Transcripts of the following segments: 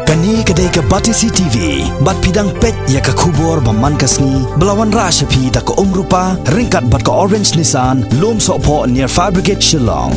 Kani kedai ke Batisi TV, bat pidang pet ya ke kubur baman kasni, belawan rasyapi da ke rupa, ringkat bat ke Orange Nissan, lom sokpo near Fire Brigade Shillong.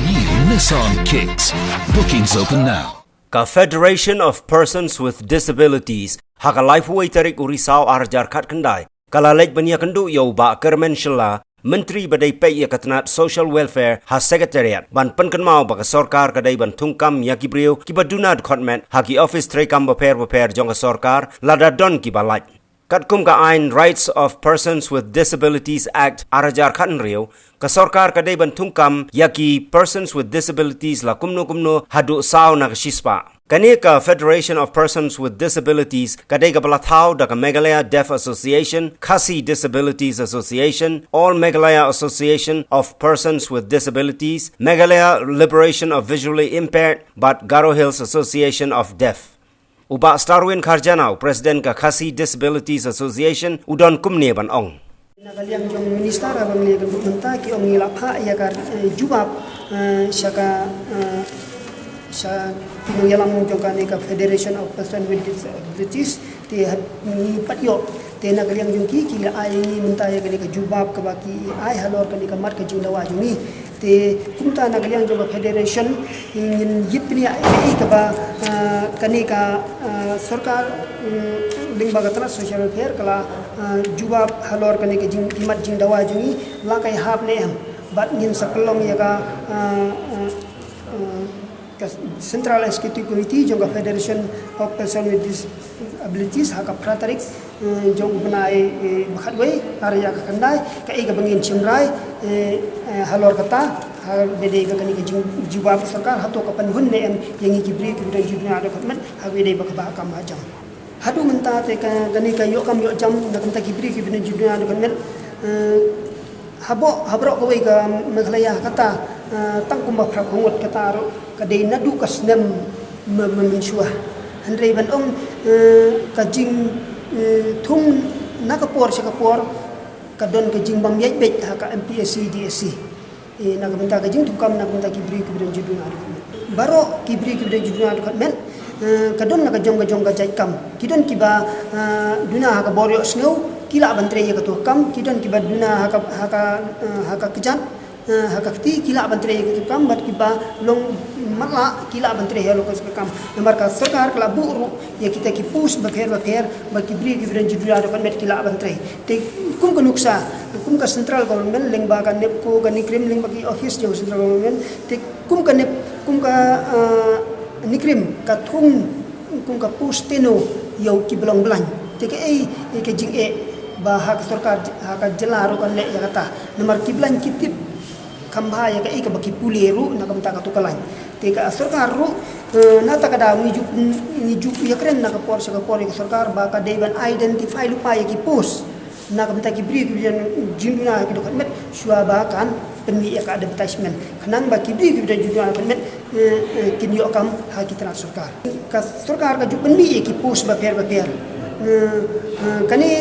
New Nissan Kicks. Bookings open now. Ka Federation of Persons with Disabilities, haka lifeway tarik urisau arjar kat kendai, kalalek bania kendu yau ba kermen shilla, Menteri Badai Pek ya katanat Social Welfare ha Secretariat ban penkenmau baka sorkar kadai ban tungkam ya kibriu kiba dunad khotmet haki office trekam baper jong sorkar lada don kiba laj. Katkum ka ain Rights of Persons with Disabilities Act arajar khan riu ka sorkar kadai ban tungkam yaki Persons with Disabilities la kumno hadu saw na shispa. Kani ka Federation of Persons with Disabilities kadai ka balathau da ka Meghalaya Deaf Association, Khasi Disabilities Association, All Meghalaya Association of Persons with Disabilities, Meghalaya Liberation of Visually Impaired, but Garo Hills Association of Deaf. Uba Starwin Kharjanau, President ka Khasi Disabilities Association, udon kumne ban ong. Nagaliang jong minister abang ni gubernta ki ong ilapha ya kar jubab syaka sa pinangyalang jong kani ka Federation of Persons with Disabilities ti ni patyo te nagaliang jong ki ai minta ya kani ka jubab ka baki ai halor kani ka mat ka jindawa jumi te kumta nagaliang jong Federation ingin yipni ai ka ba kani ka sarkar lingba gatna social welfare kala jubab halor kani ka jimat jindawa jumi lakai hab ne bat ngin saklong ya ka Central Executive Committee jong Federation of Persons with Disabilities haka pratarik jong benai bakhatway area ka kandai ka ega bangin chimrai halor kata hal bede ka kani ka jubab sarkar hato ka panhun ne em yang ikibri ki bidai jubna ada khatmat ha bede ba ka kam ajam hadu menta te ka kani ka yo kam yo jam na kam ta kibri ki bidai jubna ada khatmat habro ko ka Meghalaya kata tangkum ba phra khongot kata ro kadai nadu kasnem memensuah handai ban ong kajing thung nakapor sakapor kadon kajing bam yai bet haka MPSC DSC nagamenta kajing tukam nagamenta kibri juduna baro kibri juduna men kadon nakajong ka jaikam kidon kiba duna haka boryo sneu kila bantre ya katukam kidon kiba duna haka kejan hakati kila bantre ya katukam bat kiba long mala kila bantre ya lokas kam nomor ka sarkar kala buru ya kita kipus bakher bat kibri juduna kan met kila bantre te kum kanuksa kum ka central government lengba kan nepko kan nikrim lengba ki office jo central government te kum ka nikrim ka thung kum ka pusteno yau ki belong belang te ke jing ba hak sarkar hak jelaro kan le ya kata nomor kiblan kitip kamba ya ka baki puleru na kamta ka tukalan te ka sarkar ru na ta kada niju ya kren na ka por sa sarkar ba ka deban identify lupa ya ki pos na kamta ki bri ki jinduna ki dokan met shua ba kan penni ya ka advertisement kanang ba ki bri ki jinduna kan met kin yo kam ha ki trans sarkar ka ju penni ya ki pos ba per kani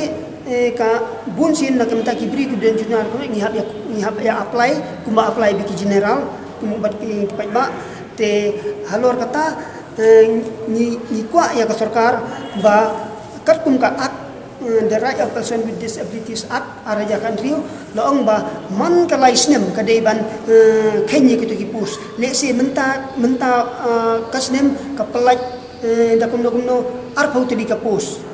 ka bunsin na kamta kibri ku dan jurnal ko ngihap ya apply kumba apply biki general kumba ki ba te halor kata ni kwa ya ka sarkar ba kat kum ka act the Right of Persons with Disabilities Act arajakan riu laong ba man ka laisnem ka deban kenye kitu kipus le se menta kasnem ka pelaj da kumno arpau tadi ka pus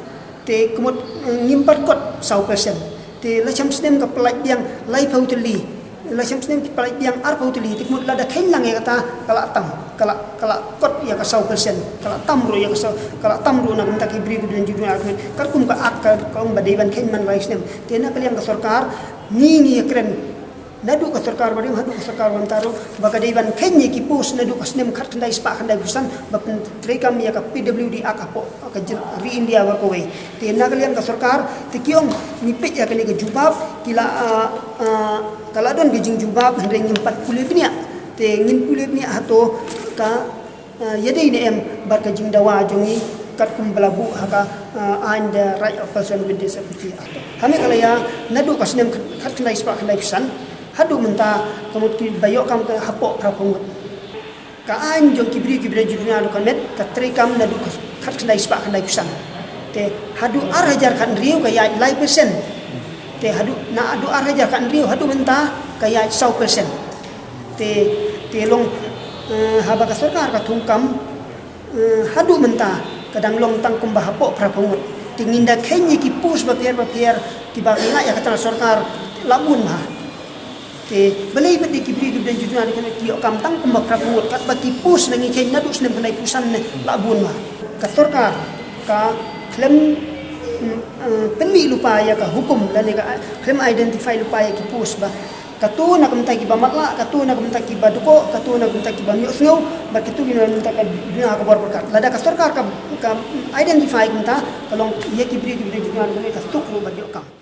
te kumut ngimpat kot 100% te lacham snem ka pelaj yang lai pauteli lacham snem ki pelaj yang ar pauteli te kumut lada khenlang ya kata kala kot ya ka 100% kala tamru ya ka kala tamru na kumta ki bri dan juduna kar kum ka ak ka um badeban khenman lai snem te na kaliang ka sarkar ni kren nadu ka sarkar bari hadu ka sarkar wantaro baga deban khenye ki pos nadu ka snem khat khandai spa khandai busan bapen trekam ya ka PWD akapo ka ri India war ko wei te na kalian ka sarkar te kiong ni pet ya kani ka jubab kila kala don gejing jubab handai ngimpat kulibnya te ngin kulibnya hato ka yadai ne em bar ka jingdawa jongi kat kumbalabu haka and the Right of Persons with Disabilities ato hame kala ya nadu ka snem khat khandai spa khandai busan hadu menta kamut ki bayok kam ka hapok prapungut kaan jong kibri juduna lu kan met katrikam na du kat kendai spa kendai kusan te hadu hajar kan riu kaya lai persen te hadu na adu hajar kan riu hadu mentah kaya 100% te long haba ka sarkar ka tungkam hadu mentah kadang long tang kumbah po prapungut tinginda kenyi ki pus bapier ki bagila ya kata sarkar labun ha te belai bedi kibri dan juduna kan ki okam tang kumbah prapungut kat bati pus nangi ken nadu snem kanai pusan labun ha ka sarkar ka klem penmi lupaya ka hukum dan ka klem identify lupaya ki pus ba katu nak mentai kiba matla katu nak mentai kiba duko katu nak mentai kiba miok sngau ba kitu gina mentai ka dunia ka bor berkat lada ka sarkar ka identify kunta kalong ye kibri juduna ka stuk ro ba kam